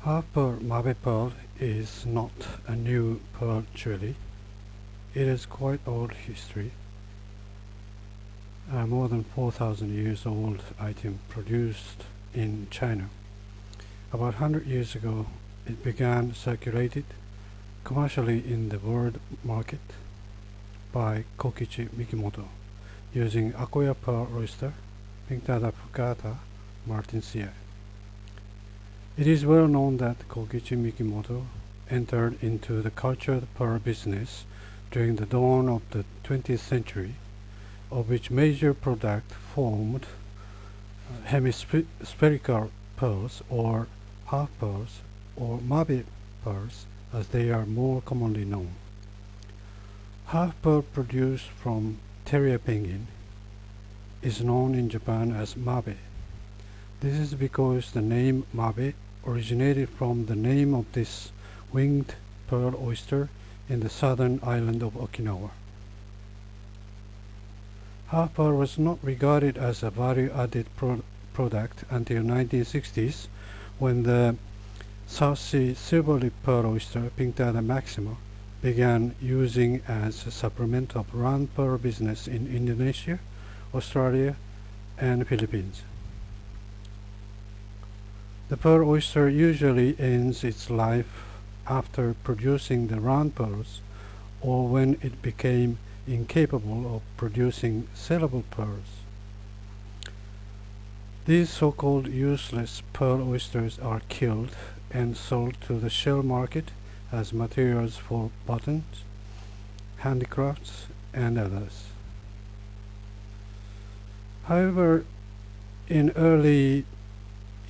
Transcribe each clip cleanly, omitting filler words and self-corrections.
Half-pearl Mabe pearl is not a new pearl jewelry. It is quite old history. More than 4,000 years old item produced in China. About 100 years ago, it began circulated commercially in the world market by Kokichi Mikimoto using Akoya pearl oyster, Pinctada fugata, martinsia. It is well known that Kokichi Mikimoto entered into the cultured pearl business during the dawn of the 20th century, of which major product formed hemispherical pearls or half pearls or Mabe pearls as they are more commonly known. Half pearl produced from terrier penguin is known in Japan as Mabe. This is because the name Mabe originated from the name of this winged pearl oyster in the southern island of Okinawa. Half pearl was not regarded as a value-added product until 1960s when the South Sea silver-lip pearl oyster Pinctada maxima began using as a supplement of round pearl business in Indonesia, Australia, and Philippines. The pearl oyster usually ends its life after producing the round pearls or when it became incapable of producing sellable pearls. These so-called useless pearl oysters are killed and sold to the shell market as materials for buttons, handicrafts, and others. However, in early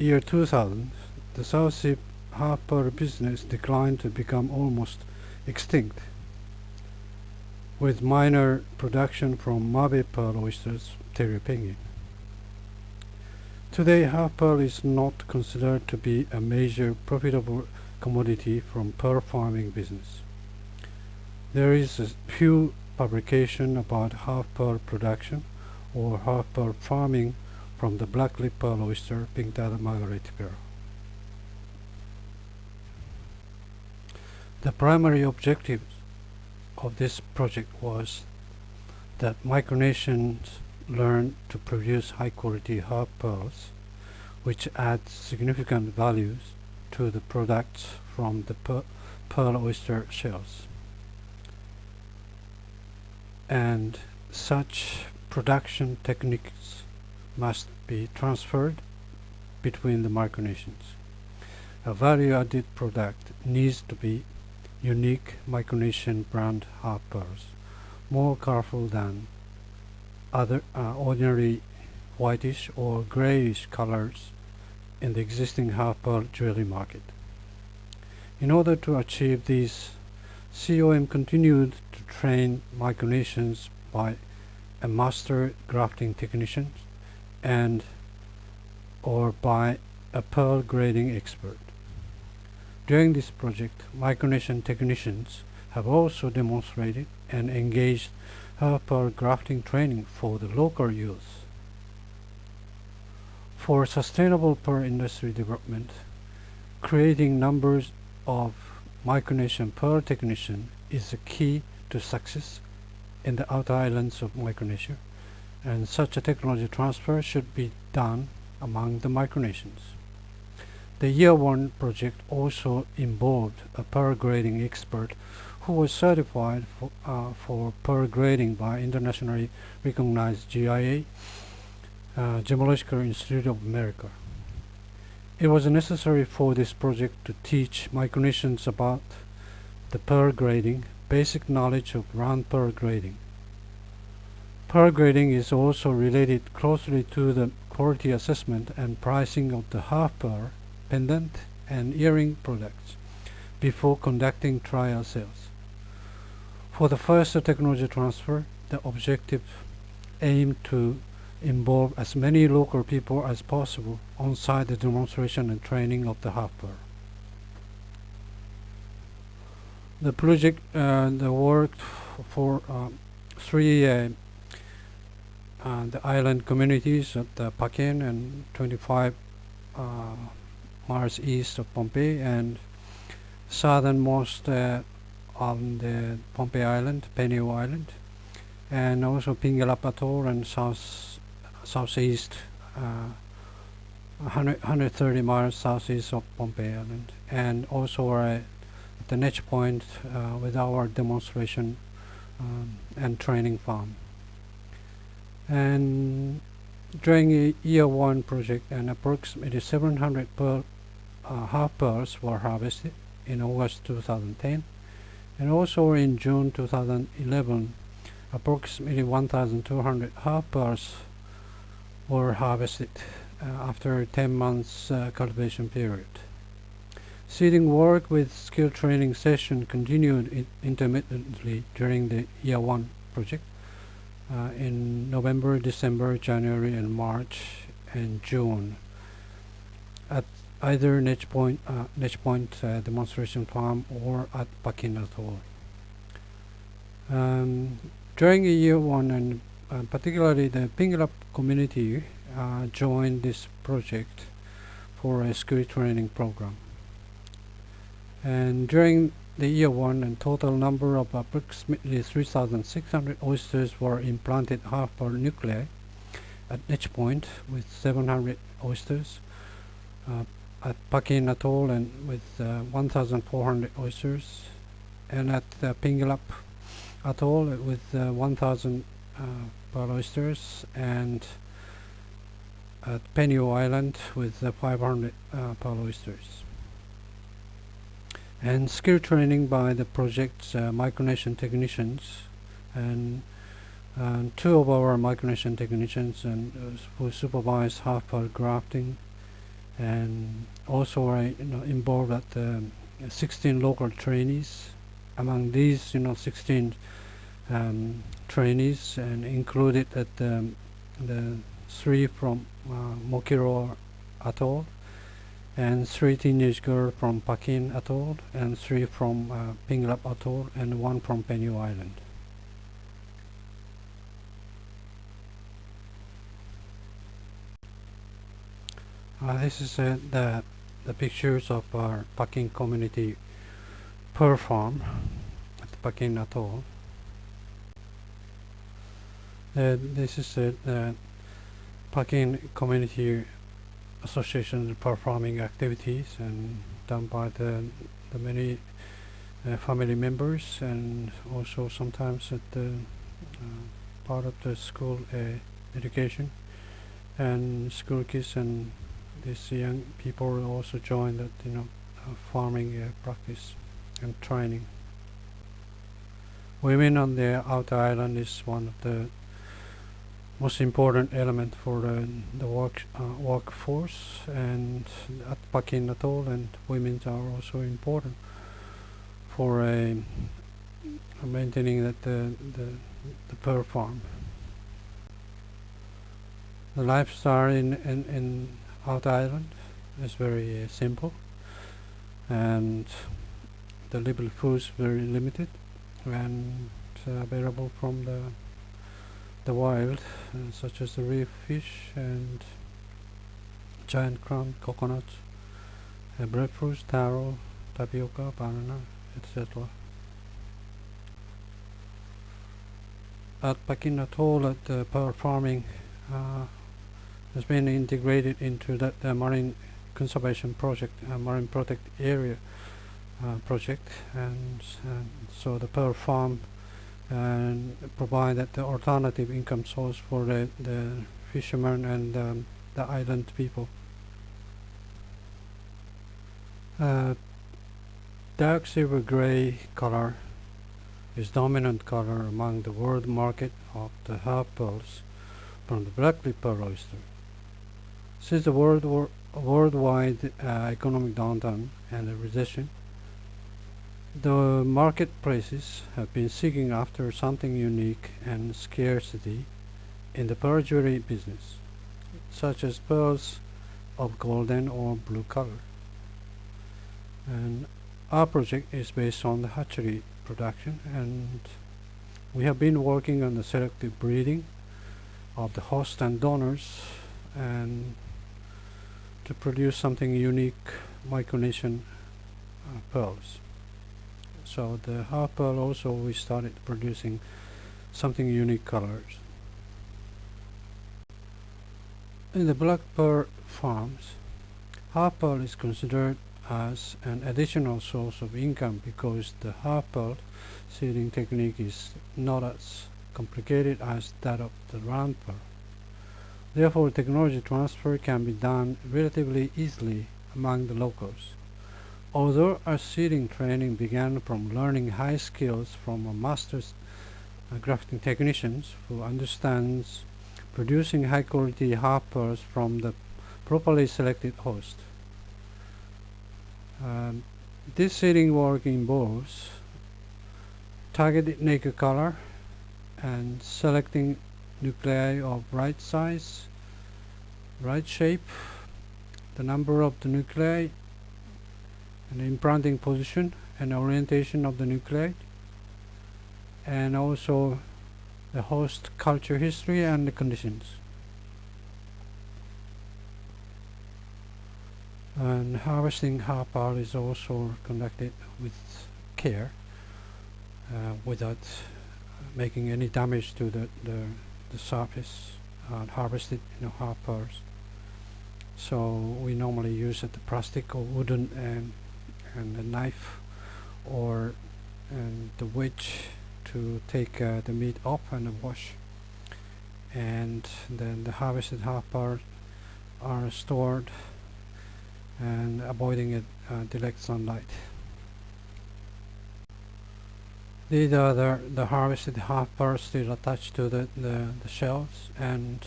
year 2000, the South Sea half pearl business declined to become almost extinct, with minor production from Mabe pearl oysters, terrier penguin. Today, half pearl is not considered to be a major profitable commodity from pearl farming business. There is a few publication about half pearl production or half pearl farming from the Blacklip pearl oyster, Pinctada margarete pearl. The primary objective of this project was that Micronesians learn to produce high-quality half pearls, which add significant values to the products from the pearl oyster shells. And such production techniques must be transferred between the Micronesians. A value-added product needs to be unique Micronesian brand half pearls, more colorful than other ordinary whitish or grayish colors in the existing half pearl jewelry market. In order to achieve these, COM continued to train Micronesians by a master grafting technician and or by a pearl grading expert. During this project, Micronesian technicians have also demonstrated and engaged half pearl grafting training for the local youth. For sustainable pearl industry development, creating numbers of Micronesian pearl technicians is the key to success in the outer islands of Micronesia, and such a technology transfer should be done among the Micronesians. The Year 1 project also involved a pearl grading expert who was certified for pearl grading by internationally recognized GIA, Gemological Institute of America. It was necessary for this project to teach Micronesians about the pearl grading, basic knowledge of round pearl grading. Pearl grading is also related closely to the quality assessment and pricing of the half pearl, pendant, and earring products before conducting trial sales. For the first technology transfer, the objective aimed to involve as many local people as possible on-site the demonstration and training of the half pearl. The project worked for 3 the island communities of the Paken and 25 miles east of Pohnpei and southernmost on the Pohnpei Island, Penio Island, and also Pingelap Atoll and southeast 130 miles southeast of Pohnpei Island, and also at the next point with our demonstration and training farm. And during a year one project, and approximately 700 half pearls were harvested in August 2010, and also in June 2011, approximately 1,200 half pearls were harvested after a 10 months cultivation period. Seeding work with skill training session continued intermittently during the year one project in November, December, January, and March, and June at either Next Point demonstration farm or at Pakin Atoll. During year one, and particularly the Pingelap community joined this project for a skill training program. And during the year one, and total number of approximately 3,600 oysters were implanted half per nuclei at each point with 700 oysters, at Pakin Atoll and with 1,400 oysters, and at Pingelap Atoll with 1,000 pearl oysters, and at Penio Island with 500 pearl oysters. And skill training by the project's micronation technicians, and two of our micronation technicians and who supervise half pearl grafting, and also are involved at 16 local trainees. Among these 16 trainees, and included at the 3 from Mokiro Atoll, and 3 teenage girls from Pakin Atoll, and 3 from Pingelap Atoll, and 1 from Penio Island. This is the pictures of our Pakin community pearl farm at Pakin Atoll. This is the Pakin Community Association performing activities and done by the many family members, and also sometimes at the part of the school education and school kids, and these young people also join that farming practice and training. Women on the outer island is one of the most important element for the workforce, and at Pakin Atoll, and women are also important for maintaining the pearl farm. The lifestyle in outer island is very simple, and the livable foods very limited and available from the wild, such as the reef fish and giant crown coconuts, breadfruits, taro, tapioca, banana, etc. At Pakin Atoll, at the pearl farming has been integrated into that marine conservation project, marine protect area project, and so the pearl farm and provide that the alternative income source for the fishermen and the island people. Dark silver gray color is dominant color among the world market of the half pearls from the Blacklip pearl oyster. Since the worldwide economic downturn and the recession, the market prices have been seeking after something unique and scarcity in the pearl jewelry business, such as pearls of golden or blue color. And our project is based on the hatchery production, and we have been working on the selective breeding of the host and donors, and to produce something unique Micronesian pearls. So the half pearl also we started producing something unique colors. In the black pearl farms, half pearl is considered as an additional source of income because the half pearl seeding technique is not as complicated as that of the round pearl. Therefore, technology transfer can be done relatively easily among the locals. Although our seeding training began from learning high skills from a master's grafting technicians who understands producing high quality half pearls from the properly selected host. This seeding work involves targeted nacre color and selecting nuclei of right size, right shape, the number of the nuclei, and implanting position and orientation of the nuclei, and also the host culture history and the conditions. And harvesting half pearl is also conducted with care without making any damage to the surface harvested half pearls. So we normally use the plastic or wooden and a knife or the wedge to take the meat off and wash, and then the harvested half pearls are stored and avoiding direct sunlight. These are the harvested half pearls still attached to the shells, and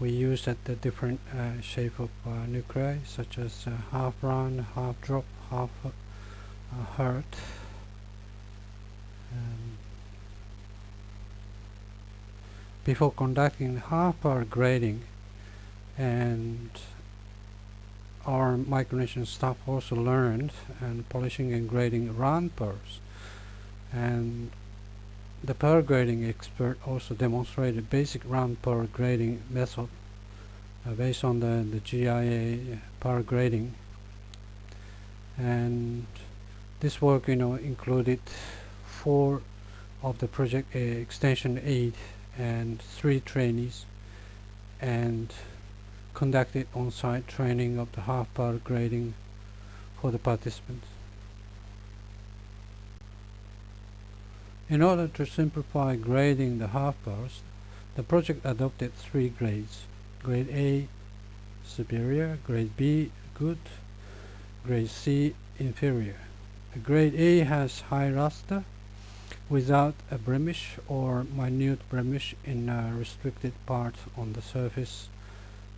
we use the different shape of nuclei such as half round, half drop, half heart. Before conducting half pearl grading, and our Micronesian staff also learned and polishing and grading round pearls, and the pearl grading expert also demonstrated basic round pearl grading method based on the GIA pearl grading. And this work included 4 of the project extension aid and 3 trainees, and conducted on-site training of the half pearl grading for the participants. In order to simplify grading the half pearls, the project adopted 3 grades: grade A superior, grade B good, grade C inferior. Grade A has high luster without a blemish or minute blemish in a restricted part on the surface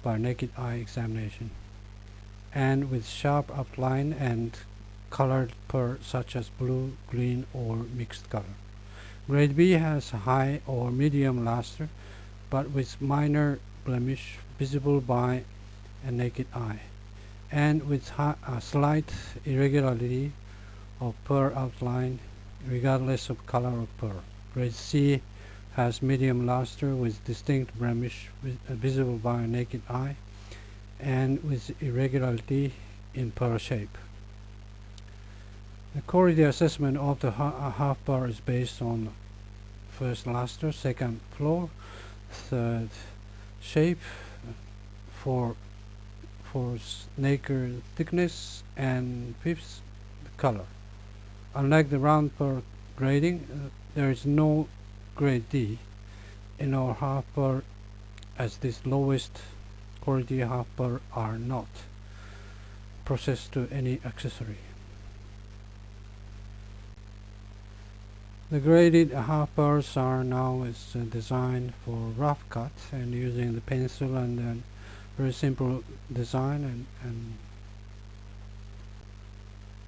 by naked eye examination, and with sharp outline and colored pearl such as blue, green, or mixed color. Grade B has high or medium luster, but with minor blemish visible by a naked eye, and with a slight irregularity of pearl outline regardless of color of pearl. Grade C has medium luster with distinct blemish visible by a naked eye, and with irregularity in pearl shape. The quality assessment of the half pearl is based on first luster, second floor, third shape, fourth nacre thickness, and fifth color. Unlike the round pearl grading, there is no grade D in our half pearl, as this lowest quality half pearl are not processed to any accessory. The graded half pearls are now designed for rough cut and using the pencil and very simple design, and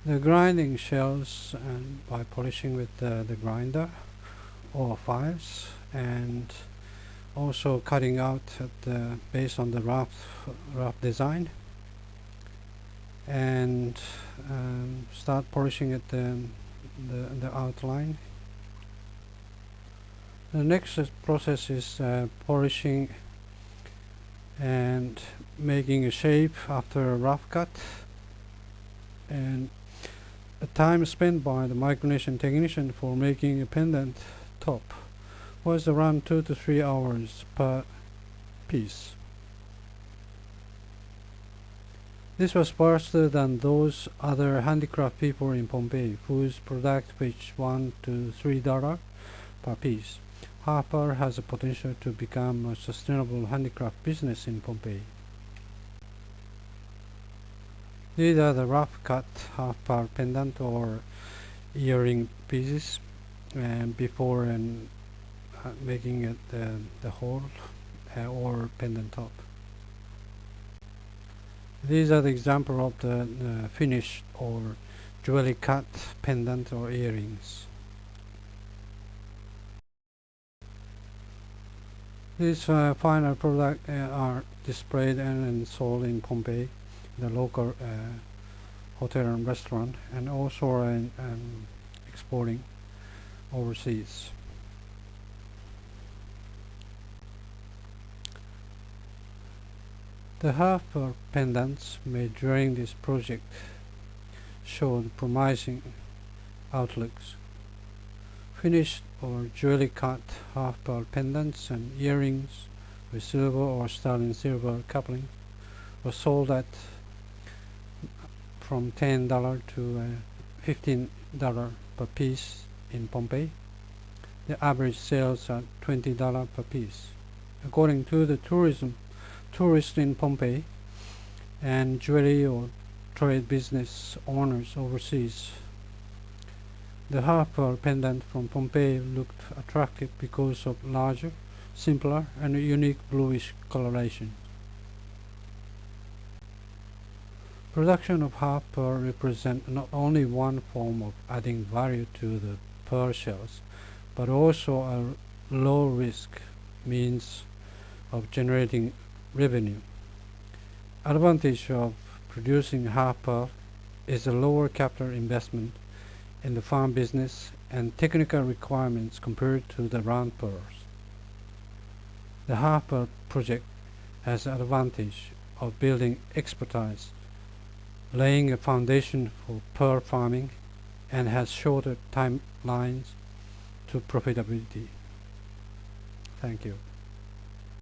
the grinding shells by polishing with the grinder or files, and also cutting out based on the rough design, and start polishing at the outline. The next process is polishing and making a shape after a rough cut, and the time spent by the micronation technician for making a pendant top was around 2 to 3 hours per piece. This was faster than those other handicraft people in Pohnpei, whose product fetched $1 to $3 per piece. Harper has a potential to become a sustainable handicraft business in Pohnpei. These are the rough cut half-par pendant or earring pieces, and before and making it the whole or pendant top. These are the example of the finished or jewelry cut pendant or earrings. These final products are displayed and sold in Pohnpei, the local hotel and restaurant, and also exporting overseas. The half pendants made during this project showed promising outlooks. Finished or jewelry cut half-pearl pendants and earrings with silver or sterling silver coupling were sold at from $10 to $15 per piece in Pohnpei. The average sales are $20 per piece. According to the tourists in Pohnpei and jewelry or trade business owners overseas, the half-pearl pendant from Pohnpei looked attractive because of larger, simpler, and unique bluish coloration. Production of half-pearl represents not only one form of adding value to the pearl shells, but also a low-risk means of generating revenue. Advantage of producing half-pearl is a lower capital investment in the farm business and technical requirements compared to the round pearls. The half-pearl project has the advantage of building expertise, laying a foundation for pearl farming, and has shorter timelines to profitability. Thank you.